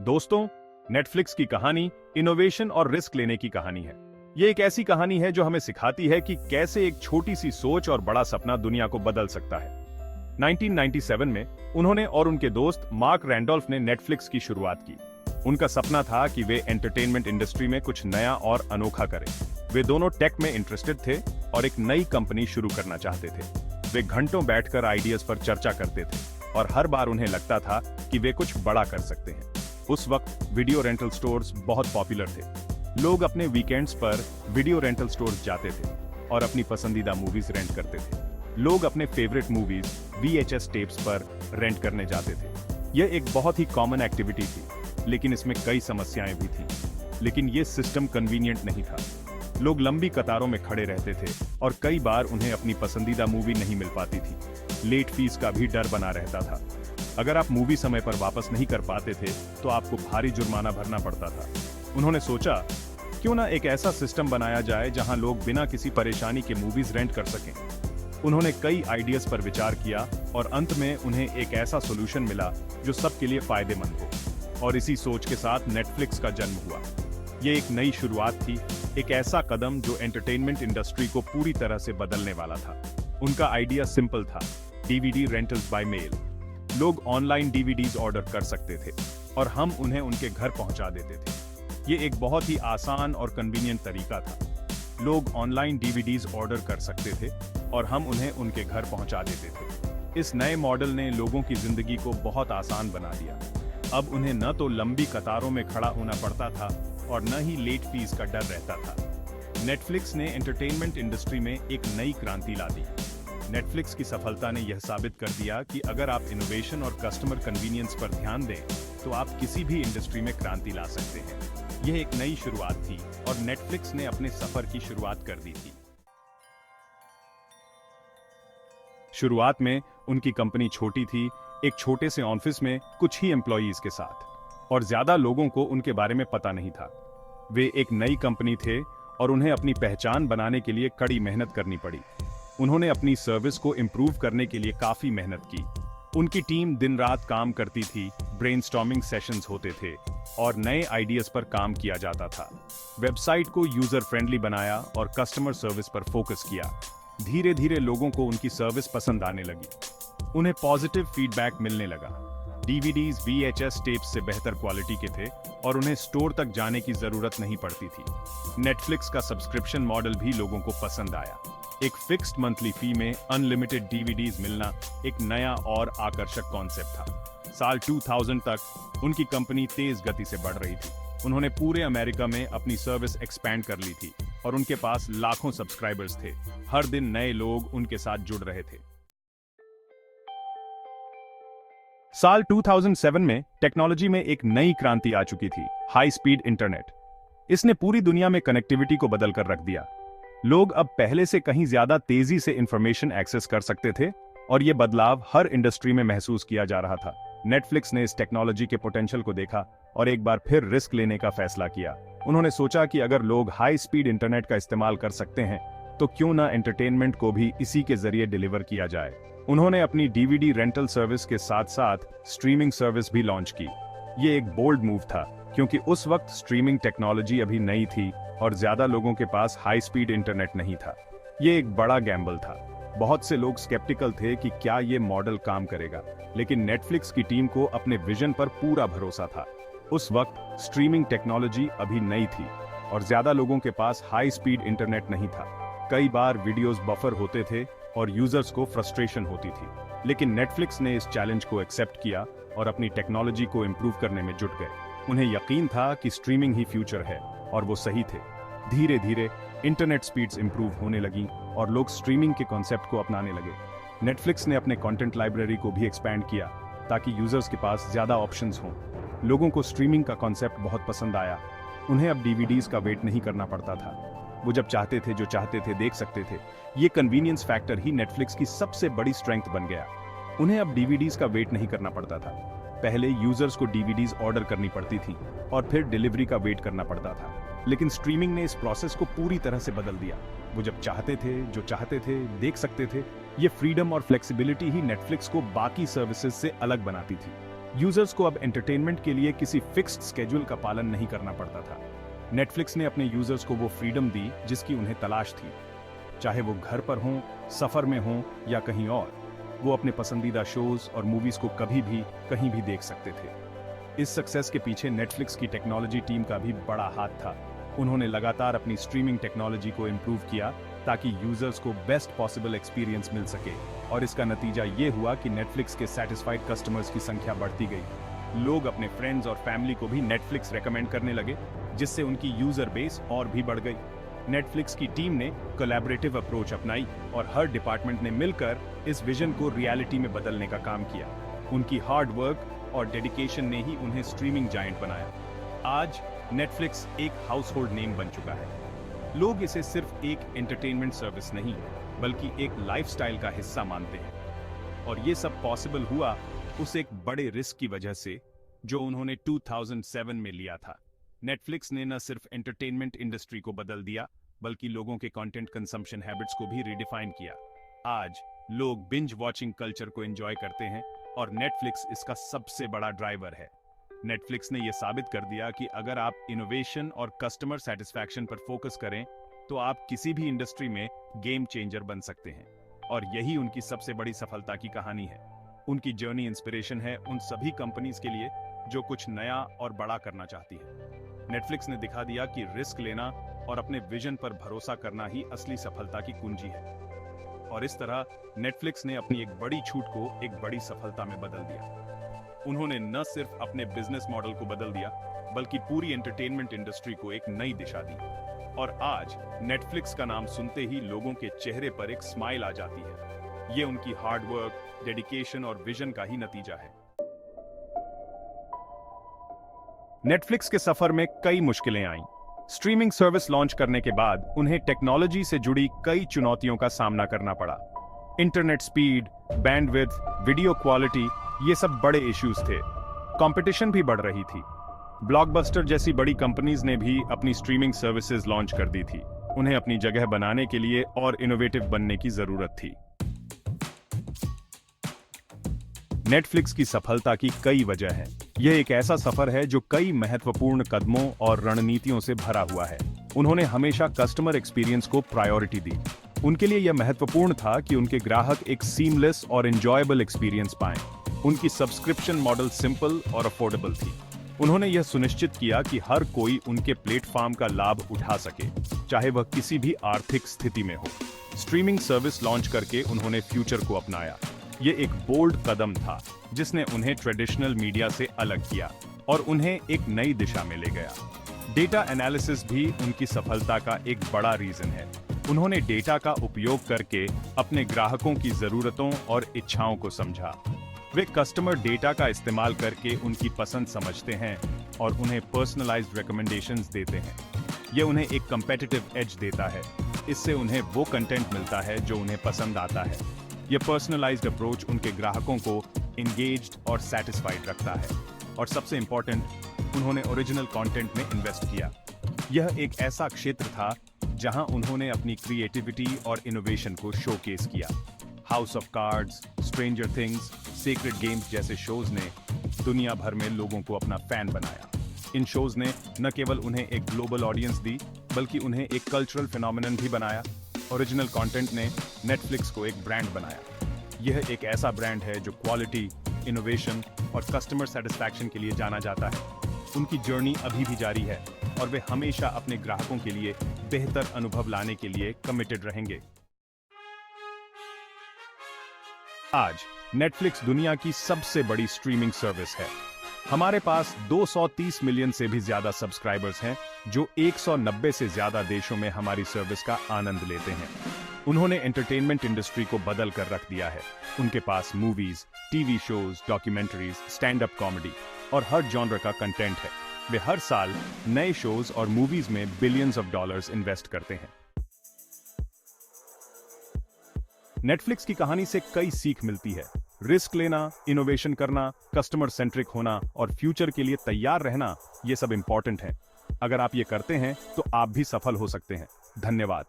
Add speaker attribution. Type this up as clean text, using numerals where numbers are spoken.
Speaker 1: दोस्तों, नेटफ्लिक्स की कहानी इनोवेशन और रिस्क लेने की कहानी है। ये एक ऐसी कहानी है जो हमें सिखाती है कि कैसे एक छोटी सी सोच और बड़ा सपना दुनिया को बदल सकता है। 1997 में उन्होंने और उनके दोस्त मार्क रैंडोल्फ ने नेटफ्लिक्स की शुरुआत की। उनका सपना था कि वे एंटरटेनमेंट इंडस्ट्री में कुछ नया और अनोखा करें। वे दोनों टेक में इंटरेस्टेड थे और एक नई कंपनी शुरू करना चाहते थे। वे घंटों बैठकर आइडियाज पर चर्चा करते थे और हर बार उन्हें लगता था कि वे कुछ बड़ा कर सकते हैं। उस वक्त वीडियो रेंटल स्टोर्स बहुत पॉपुलर थे। लोग अपने वीकेंड्स पर वीडियो रेंटल स्टोर्स जाते थे और अपनी पसंदीदा मूवीज रेंट करते थे। लोग अपने फेवरेट मूवीज VHS टेप्स पर रेंट करने जाते थे। यह एक बहुत ही कॉमन एक्टिविटी थी, लेकिन इसमें कई समस्याएं भी थीं। लेकिन यह सिस्टम कन्वीनियंट नहीं था। लोग लंबी कतारों में खड़े रहते थे और कई बार उन्हें अपनी पसंदीदा मूवी नहीं मिल पाती थी। लेट फीस का भी डर बना रहता था। अगर आप मूवी समय पर वापस नहीं कर पाते थे तो आपको भारी जुर्माना भरना पड़ता था। उन्होंने सोचा, क्यों ना एक ऐसा सिस्टम बनाया जाए जहां लोग बिना किसी परेशानी के मूवीज रेंट कर सकें। उन्होंने कई आइडियाज पर विचार किया और अंत में उन्हें एक ऐसा सॉल्यूशन मिला जो सबके लिए फायदेमंद हो। और इसी सोच के साथ नेटफ्लिक्स का जन्म हुआ। ये एक नई शुरुआत थी, एक ऐसा कदम जो एंटरटेनमेंट इंडस्ट्री को पूरी तरह से बदलने वाला था। उनका आइडिया सिंपल था, DVD रेंटल्स बाय मेल। लोग ऑनलाइन DVDs ऑर्डर कर सकते थे और हम उन्हें उनके घर पहुंचा देते थे। ये एक बहुत ही आसान और कन्वीनियंट तरीका था। लोग ऑनलाइन DVDs ऑर्डर कर सकते थे और हम उन्हें उनके घर पहुंचा देते थे। इस नए मॉडल ने लोगों की जिंदगी को बहुत आसान बना दिया। अब उन्हें न तो लंबी कतारों में खड़ा होना पड़ता था और न ही लेट फीस का डर रहता था। नेटफ्लिक्स ने एंटरटेनमेंट इंडस्ट्री में एक नई क्रांति ला दी। नेटफ्लिक्स की सफलता ने यह साबित कर दिया कि अगर आप इनोवेशन और कस्टमर कन्वीनियंस पर ध्यान दें तो आप किसी भी इंडस्ट्री में क्रांति ला सकते हैं। यह एक नई शुरुआत थी और नेटफ्लिक्स ने अपने सफर की शुरुआत कर दी थी। शुरुआत में उनकी कंपनी छोटी थी, एक छोटे से ऑफिस में कुछ ही एम्प्लॉयज के साथ, और ज्यादा लोगों को उनके बारे में पता नहीं था। वे एक नई कंपनी थे और उन्हें अपनी पहचान बनाने के लिए कड़ी मेहनत करनी पड़ी। उन्होंने अपनी सर्विस को इम्प्रूव करने के लिए काफी मेहनत की। उनकी टीम दिन रात काम करती थी, ब्रेनस्टॉर्मिंग सेशंस होते थे और नए आइडियाज पर काम किया जाता था। वेबसाइट को यूजर फ्रेंडली बनाया और कस्टमर सर्विस पर फोकस किया। धीरे धीरे लोगों को उनकी सर्विस पसंद आने लगी। उन्हें पॉजिटिव फीडबैक मिलने लगा। DVDs VHS टेप्स से बेहतर क्वालिटी के थे और उन्हें स्टोर तक जाने की जरूरत नहीं पड़ती थी। नेटफ्लिक्स का सब्सक्रिप्शन मॉडल भी लोगों को पसंद आया। एक फिक्स्ड मंथली फी में अनलिमिटेड DVDs मिलना एक नया और आकर्षक कॉन्सेप्ट था। साल 2000 तक उनकी कंपनी तेज गति से बढ़ रही थी। उन्होंने पूरे अमेरिका में अपनी सर्विस एक्सपैंड कर ली थी और उनके पास लाखों सब्सक्राइबर्स थे। हर दिन नए लोग उनके साथ जुड़ रहे थे। साल 2007 में टेक्नोलॉजी में एक नई क्रांति आ चुकी थी, हाई स्पीड इंटरनेट। इसने पूरी दुनिया में कनेक्टिविटी को बदलकर रख दिया। लोग अब पहले से कहीं ज्यादा तेजी से इंफॉर्मेशन एक्सेस कर सकते थे और यह बदलाव हर इंडस्ट्री में महसूस किया जा रहा था। नेटफ्लिक्स ने इस टेक्नोलॉजी के पोटेंशियल को देखा और एक बार फिर रिस्क लेने का फैसला किया। उन्होंने सोचा कि अगर लोग हाई स्पीड इंटरनेट का इस्तेमाल कर सकते हैं तो क्यों ना एंटरटेनमेंट को भी इसी के जरिए डिलीवर किया जाए। उन्होंने अपनी DVD रेंटल सर्विस के साथ साथ स्ट्रीमिंग सर्विस भी लॉन्च की। ये एक बोल्ड मूव था क्योंकि उस वक्त स्ट्रीमिंग टेक्नोलॉजी अभी नई थी और ज्यादा लोगों के पास हाई स्पीड इंटरनेट नहीं था। ये एक बड़ा गैम्बल था। बहुत से लोग स्केप्टिकल थे कि क्या ये मॉडल काम करेगा, लेकिन नेटफ्लिक्स की टीम को अपने विजन पर पूरा भरोसा था। उस वक्त स्ट्रीमिंग टेक्नोलॉजी अभी नई थी और ज्यादा लोगों के पास हाई स्पीड इंटरनेट नहीं था। कई बार वीडियोस बफर होते थे और यूजर्स को फ्रस्ट्रेशन होती थी। लेकिन नेटफ्लिक्स ने इस चैलेंज को एक्सेप्ट किया और अपनी टेक्नोलॉजी को इम्प्रूव करने में जुट गए। उन्हें यकीन था कि स्ट्रीमिंग ही फ्यूचर है और वो सही थे। धीरे धीरे इंटरनेट स्पीड्स इंप्रूव होने लगी और लोग स्ट्रीमिंग के कॉन्सेप्ट को अपनाने लगे। नेटफ्लिक्स ने अपने कंटेंट लाइब्रेरी को भी एक्सपैंड किया ताकि यूजर्स के पास ज्यादा ऑप्शंस हों। लोगों को स्ट्रीमिंग का कॉन्सेप्ट बहुत पसंद आया। उन्हें अब DVDs का वेट नहीं करना पड़ता था। वो जब चाहते थे जो चाहते थे देख सकते थे। ये कन्वीनियंस फैक्टर ही नेटफ्लिक्स की सबसे बड़ी स्ट्रेंथ बन गया। उन्हें अब DVDs का वेट नहीं करना पड़ता था। पहले यूजर्स को DVDs ऑर्डर करनी पड़ती थी और फिर डिलीवरी का वेट करना पड़ता था। लेकिन स्ट्रीमिंग ने इस प्रोसेस को पूरी तरह से बदल दिया। वो जब चाहते थे जो चाहते थे देख सकते थे। ये फ्रीडम और फ्लेक्सिबिलिटी ही नेटफ्लिक्स को बाकी सर्विसेज से अलग बनाती थी। यूजर्स को अब एंटरटेनमेंट के लिए किसी फिक्स्ड स्केड्यूल का पालन नहीं करना पड़ता था। नेटफ्लिक्स ने अपने यूजर्स को वो फ्रीडम दी जिसकी उन्हें तलाश थी। चाहे वो घर पर हों, सफर में हों या कहीं और, वो अपने पसंदीदा शोज और मूवीज को कभी भी कहीं भी देख सकते थे। इस सक्सेस के पीछे नेटफ्लिक्स की टेक्नोलॉजी टीम का भी बड़ा हाथ था। उन्होंने लगातार अपनी स्ट्रीमिंग टेक्नोलॉजी को इम्प्रूव किया ताकि यूजर्स को बेस्ट पॉसिबल एक्सपीरियंस मिल सके, और इसका नतीजा ये हुआ कि नेटफ्लिक्स के सैटिस्फाइड कस्टमर्स की संख्या बढ़ती गई। लोग अपने फ्रेंड्स और फैमिली को भी नेटफ्लिक्स रेकमेंड करने लगे, जिससे उनकी यूजर बेस और भी बढ़ गई। नेटफ्लिक्स की टीम ने कोलैबोरेटिव अप्रोच अपनाई और हर डिपार्टमेंट ने मिलकर इस विजन को रियलिटी में बदलने का काम किया। उनकी हार्ड वर्क और डेडिकेशन ने ही उन्हें स्ट्रीमिंग जायंट बनाया। आज नेटफ्लिक्स एक हाउसहोल्ड नेम बन चुका है। लोग इसे सिर्फ एक एंटरटेनमेंट सर्विस नहीं, बल्कि एक लाइफस्टाइल का हिस्सा मानते हैं। और ये सब पॉसिबल हुआ उस एक बड़े रिस्क की वजह से जो उन्होंने 2007 में लिया था। नेटफ्लिक्स ने न सिर्फ एंटरटेनमेंट इंडस्ट्री को बदल दिया, बल्कि लोगों के कंटेंट कंजम्पशन हैबिट्स को भी रिडिफाइन किया। आज लोग बिंज वॉचिंग कल्चर को एंजॉय करते हैं और नेटफ्लिक्स इसका सबसे बड़ा ड्राइवर है। नेटफ्लिक्स ने यह साबित कर दिया कि अगर आप इनोवेशन और कस्टमर सेटिस्फैक्शन पर फोकस करें तो आप किसी भी इंडस्ट्री में गेम चेंजर बन सकते हैं। और यही उनकी सबसे बड़ी सफलता की कहानी है। उनकी जर्नी इंस्पिरेशन है उन सभी कंपनीज के लिए जो कुछ नया और बड़ा करना चाहती है। नेटफ्लिक्स ने दिखा दिया कि रिस्क लेना और अपने विजन पर भरोसा करना ही असली सफलता की कुंजी है। और इस तरह नेटफ्लिक्स ने अपनी एक बड़ी छूट को एक बड़ी सफलता में बदल दिया। उन्होंने न सिर्फ अपने बिजनेस मॉडल को बदल दिया, बल्कि पूरी एंटरटेनमेंट इंडस्ट्री को एक नई दिशा दी। और आज नेटफ्लिक्स का नाम सुनते ही लोगों के चेहरे पर एक स्माइल आ जाती है। ये उनकी हार्ड वर्क, डेडिकेशन और विजन का ही नतीजा है। नेटफ्लिक्स के सफर में कई मुश्किलें आईं। स्ट्रीमिंग सर्विस लॉन्च करने के बाद उन्हें टेक्नोलॉजी से जुड़ी कई चुनौतियों का सामना करना पड़ा। Internet speed, bandwidth, video quality, ये सब बड़े इश्यूज थे। कंपटीशन भी बढ़ रही थी। ब्लॉकबस्टर जैसी बड़ी कंपनीज ने भी अपनी स्ट्रीमिंग सर्विसेज लॉन्च कर दी थी। उन्हें अपनी जगह बनाने के लिए और इनोवेटिव बनने की जरूरत थी। नेटफ्लिक्स की सफलता की कई वजह हैं। यह एक ऐसा सफर है जो कई महत्वपूर्ण कदमों और रणनीतियों से भरा हुआ है। उन्होंने हमेशा कस्टमर एक्सपीरियंस को प्रायोरिटी दी। उनके लिए यह महत्वपूर्ण था कि उनके ग्राहक एक सीमलेस और एंजॉयबल एक्सपीरियंस पाएं। उनकी सब्सक्रिप्शन मॉडल सिंपल और अफोर्डेबल थी। उन्होंने यह सुनिश्चित किया कि हर कोई उनके प्लेटफॉर्म का लाभ उठा सके, चाहे वह किसी भी आर्थिक स्थिति में हो। स्ट्रीमिंग सर्विस लॉन्च करके उन्होंने फ्यूचर को अपनाया। ये एक बोल्ड कदम था जिसने उन्हें ट्रेडिशनल मीडिया से अलग किया और उन्हें एक नई दिशा में ले गया। डेटा एनालिसिस भी उनकी सफलता का एक बड़ा रीजन है। उन्होंने डेटा का उपयोग करके अपने ग्राहकों की जरूरतों और इच्छाओं को समझा। वे कस्टमर डेटा का इस्तेमाल करके उनकी पसंद समझते हैं और उन्हें पर्सनलाइज्ड रिकमेंडेशंस देते हैं। ये उन्हें एक कम्पेटिटिव एज देता है। इससे उन्हें वो कंटेंट मिलता है जो उन्हें पसंद आता है। यह पर्सनलाइज्ड अप्रोच उनके ग्राहकों को एंगेज्ड और सैटिस्फाइड रखता है। और सबसे इंपॉर्टेंट, उन्होंने ओरिजिनल कंटेंट में इन्वेस्ट किया। यह एक ऐसा क्षेत्र था जहां उन्होंने अपनी क्रिएटिविटी और इनोवेशन को शोकेस किया। House of cards, stranger things, secret games जैसे शोज ने दुनिया भर में लोगों को अपना फैन बनाया। इन शोज ने न केवल उन्हें एक ग्लोबल ऑडियंस दी, बल्कि उन्हें एक कल्चरल फिनोमिनन भी बनाया। ओरिजिनल कंटेंट ने नेटफ्लिक्स को एक ब्रांड बनाया। यह एक ऐसा ब्रांड है जो क्वालिटी, इनोवेशन और कस्टमर सेटिस्फैक्शन के लिए जाना जाता है। उनकी जर्नी अभी भी जारी है और वे हमेशा अपने ग्राहकों के लिए बेहतर अनुभव लाने के लिए कमिटेड रहेंगे। आज नेटफ्लिक्स दुनिया की सबसे बड़ी स्ट्रीमिंग सर्विस है। हमारे पास 230 मिलियन से भी ज्यादा सब्सक्राइबर्स हैं जो 190 से ज्यादा देशों में हमारी सर्विस का आनंद लेते हैं। उन्होंने एंटरटेनमेंट इंडस्ट्री को बदल कर रख दिया है। उनके पास movies, TV shows, documentaries, stand up comedy और हर जॉनर का कंटेंट है। वे हर साल नए शोज और मूवीज में बिलियंस ऑफ डॉलर्स इन्वेस्ट करते हैं। नेटफ्लिक्स की कहानी से कई सीख मिलती है। रिस्क लेना, इनोवेशन करना, कस्टमर सेंट्रिक होना और फ्यूचर के लिए तैयार रहना, ये सब इंपॉर्टेंट है। अगर आप ये करते हैं तो आप भी सफल हो सकते हैं। धन्यवाद।